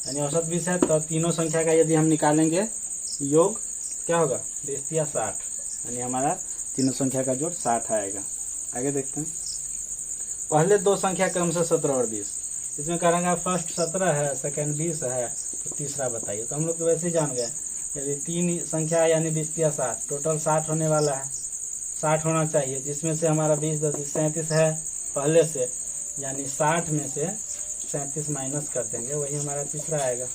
यानी औसत 20 है। तो तीनों संख्या का यदि हम निकालेंगे योग क्या होगा, 20 या 60, यानी हमारा तीनों संख्या का जोड़ 60 आएगा। आगे देखते हैं। पहले 2 संख्या क्रम से 17 और 20, इसमें करेंगे फर्स्ट 17 है, सेकंड 20 है, तो तीसरा बताइए। तो हम लोग तो वैसे ही जान गए, यदि 3 संख्या यानी 20 या 60, टोटल 60 होने वाला है, 60 होना चाहिए, जिसमें से हमारा 20 10 37 है पहले से, यानी 60 में से 37 माइनस कर देंगे, वही हमारा तीसरा आएगा।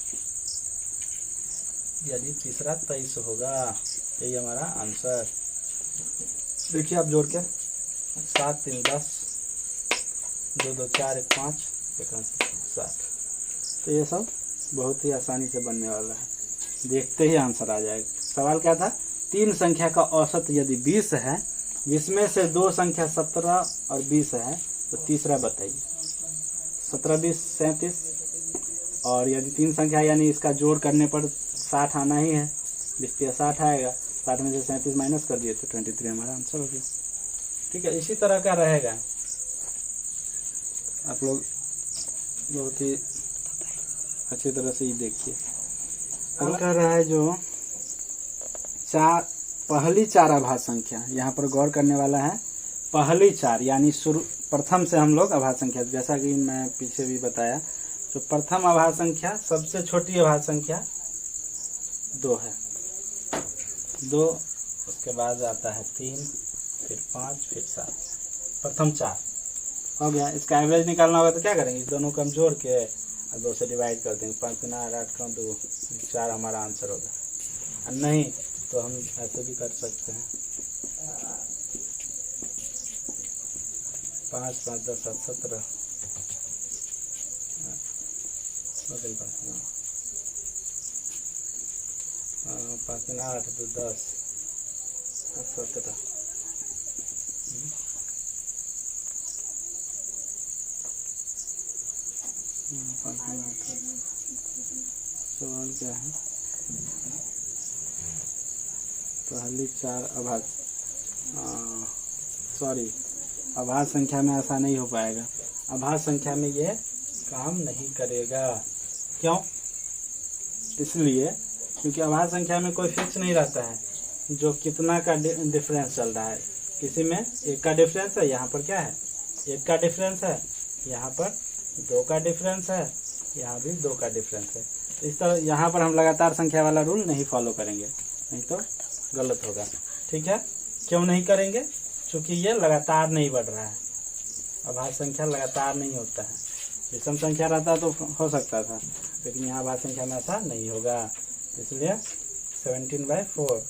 यदि तीसरा 23 होगा, यही हमारा आंसर। देखिए आप जोड़ के 7 3 10, 2 2 4 1 5, 7। तो ये सब बहुत ही आसानी से बनने वाला है, देखते ही आंसर आ जाएगा। सवाल क्या था, 3 संख्या का औसत यदि 20 है, जिसमें से 2 संख्या 17 और 20 है, तो तीसरा बताइए। 17 20 37, और यदि 3 संख्या यानी इसका जोड़ करने पर 60 आना ही है, 20 या 60 आएगा, 60 में से 37 माइनस कर दिए तो 23 हमारा आंसर हो गया। ठीक है, इसी तरह का रहेगा, आप लोग बहुत ही अच्छी तरह से ही देखिए। अब कह रहा है जो पहली 4 अभाज्य संख्या, यहाँ पर गौर करने वाला है पहली 4, यानी प्रथम से हम लोग अभाज्य संख्या, जैसा कि मैं पीछे भी बताया, जो प्रथम अभाज्य संख्या, सबसे छोटी अभाज्य संख्या 2 है, 2, उसके बाद आता है 3, फिर 5, फिर 7, प्रथम 4 हो गया। इसका एवरेज निकालना होगा तो क्या करेंगे, इस दोनों को हम जोड़ के 2 से डिवाइड कर देंगे, 5 गुना 8 का 2, 4 हमारा आंसर होगा। और नहीं तो हम ऐसे भी कर सकते हैं, 5 5 10 7 17, 5 5 8 2 10 17। सवाल क्या है, पहली 4 अभाज्य, सॉरी अभाज्य संख्या में ऐसा नहीं हो पाएगा, अभाज्य संख्या में ये काम नहीं करेगा। क्यों, इसलिए क्योंकि अभाज्य संख्या में कोई फिक्स नहीं रहता है, जो कितना का डिफरेंस चल रहा है, किसी में 1 का डिफरेंस है, यहाँ पर क्या है 1 का डिफरेंस है, यहाँ पर 2 का डिफरेंस है, यहाँ भी 2 का डिफरेंस है। तो इस तरह यहाँ पर हम लगातार संख्या वाला रूल नहीं फॉलो करेंगे, नहीं तो गलत होगा। ठीक है, क्यों नहीं करेंगे, क्योंकि ये लगातार नहीं बढ़ रहा है, अभाज्य संख्या लगातार नहीं होता है। विषम संख्या रहता तो हो सकता था, लेकिन यहाँ अभाज्य संख्या में ऐसा नहीं होगा, इसलिए 17/4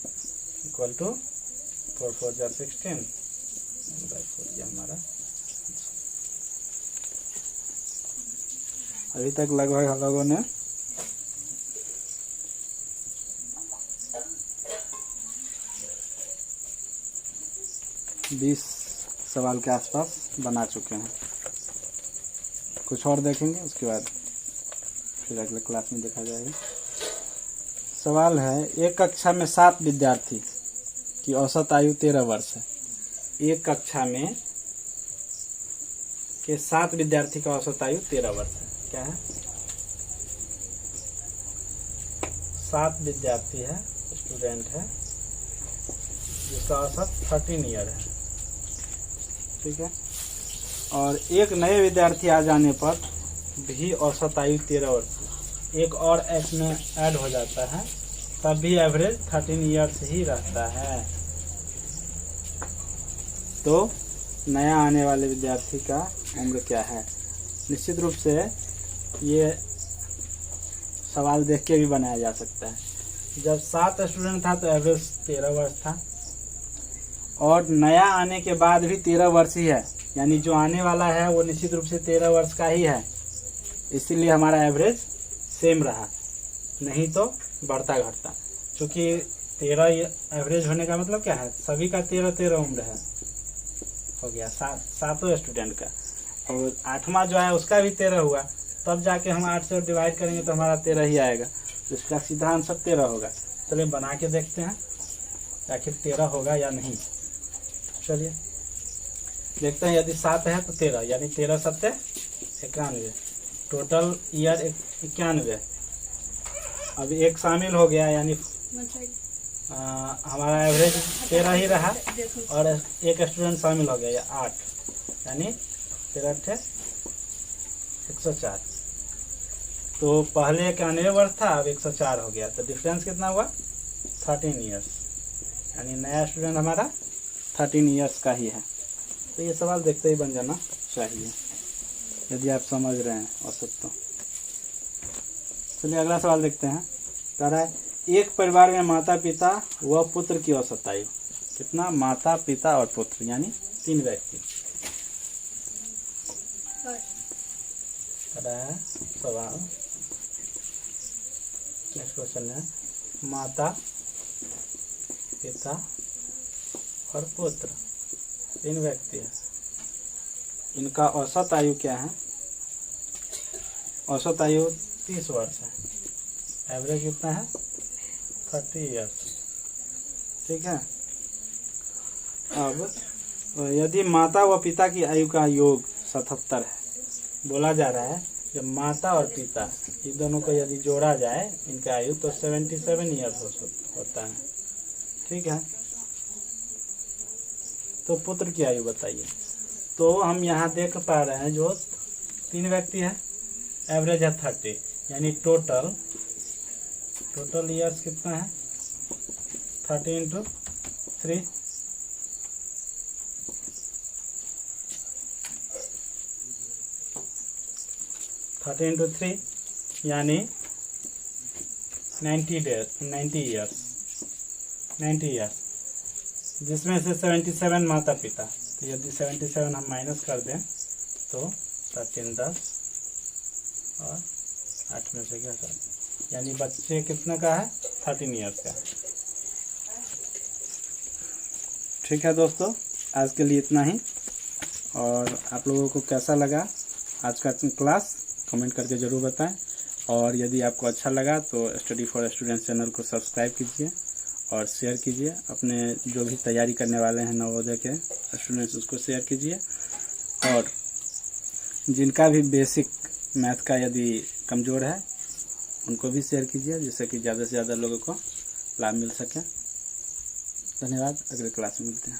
इक्वल टू 4 4 जा 16/4 ये हमारा। अभी तक लगभग हम लोगों ने 20 सवाल के आसपास बना चुके हैं। कुछ और देखेंगे, उसके बाद फिर अगले क्लास में देखा जाएगा। सवाल है, एक कक्षा में 7 विद्यार्थी की औसत आयु 13 वर्ष है। एक कक्षा में के 7 विद्यार्थी का औसत आयु 13 वर्ष है। क्या है? 7 विद्यार्थी है, स्टूडेंट है, जिसका औसत 13 ईयर है। ठीक है। और एक नए विद्यार्थी आ जाने पर भी औसत आयु 13 वर्ष, एक और एक्स में ऐड हो जाता है, तब भी एवरेज 13 ईयर्स ही रहता है। तो नया आने वाले विद्यार्थी का उम्र क्या है? निश्चित रूप से ये सवाल देख के भी बनाया जा सकता है। जब 7 स्टूडेंट था तो एवरेज 13 वर्ष था, और नया आने के बाद भी 13 वर्ष ही है, यानी जो आने वाला है वो निश्चित रूप से 13 वर्ष का ही है, इसीलिए हमारा एवरेज सेम रहा, नहीं तो बढ़ता घटता। क्योंकि 13 एवरेज होने का मतलब क्या है? सभी का 13 उम्र है, हो गया सातों स्टूडेंट का। और 8वां जो है उसका भी 13 हुआ, तब जाके हम 8 से डिवाइड करेंगे तो हमारा 13 ही आएगा, तो इसका सीधा आंसर 13 होगा। चलिए बना के देखते हैं आखिर 13 होगा या नहीं। चलिए देखते हैं, यदि 7 है तो 13, यानी 13 7 91, टोटल ईयर 91। अब एक शामिल हो गया, यानी हमारा एवरेज 13 ही रहा, और एक स्टूडेंट शामिल हो गया, या 8, यानी 13 104। तो पहले 91 वर्ष था, अब 104 हो गया, तो डिफरेंस कितना हुआ? 13 ईयर्स, यानी नया स्टूडेंट हमारा 13 ईयर्स का ही है। तो ये सवाल देखते ही बन जाना चाहिए, यदि आप समझ रहे हैं औसत तो। चलिए अगला सवाल देखते हैं। कह रहा है, एक परिवार में माता पिता व पुत्र की औसत आयु कितना? माता पिता और पुत्र, यानी 3 व्यक्ति। कह रहा है सवाल, नेक्स्ट क्वेश्चन है, माता पिता और पुत्र 3 व्यक्ति है, इनका औसत आयु क्या है? औसत आयु 30 वर्ष है, एवरेज कितना है? 30 ईयर्स। ठीक है। अब यदि माता व पिता की आयु का योग 77 है, बोला जा रहा है जब माता और पिता इन दोनों को यदि जोड़ा जाए इनका आयु तो 77 ईयर्स होता है। ठीक है। तो पुत्र की आयु बताइए। तो हम यहाँ देख पा रहे हैं जो 3 व्यक्ति है, एवरेज है 30, यानी टोटल ईयर्स कितना है? 30 × 3, यानी 90 ईयर्स, जिसमें से 77 माता पिता। तो यदि 77 हम माइनस कर दें तो 13 10 और 8 में से क्या कर, यानी बच्चे कितने का है? 13 ईयर्स का। ठीक है दोस्तों, आज के लिए इतना ही। और आप लोगों को कैसा लगा आज का क्लास कमेंट करके ज़रूर बताएं। और यदि आपको अच्छा लगा तो स्टडी फॉर स्टूडेंट्स चैनल को सब्सक्राइब कीजिए और शेयर कीजिए। अपने जो भी तैयारी करने वाले हैं नवोदय के स्टूडेंट्स, उसको शेयर कीजिए। और जिनका भी बेसिक मैथ का यदि कमज़ोर है उनको भी शेयर कीजिए, जिससे कि ज़्यादा से ज़्यादा लोगों को लाभ मिल सके। धन्यवाद। अगले क्लास में मिलते हैं।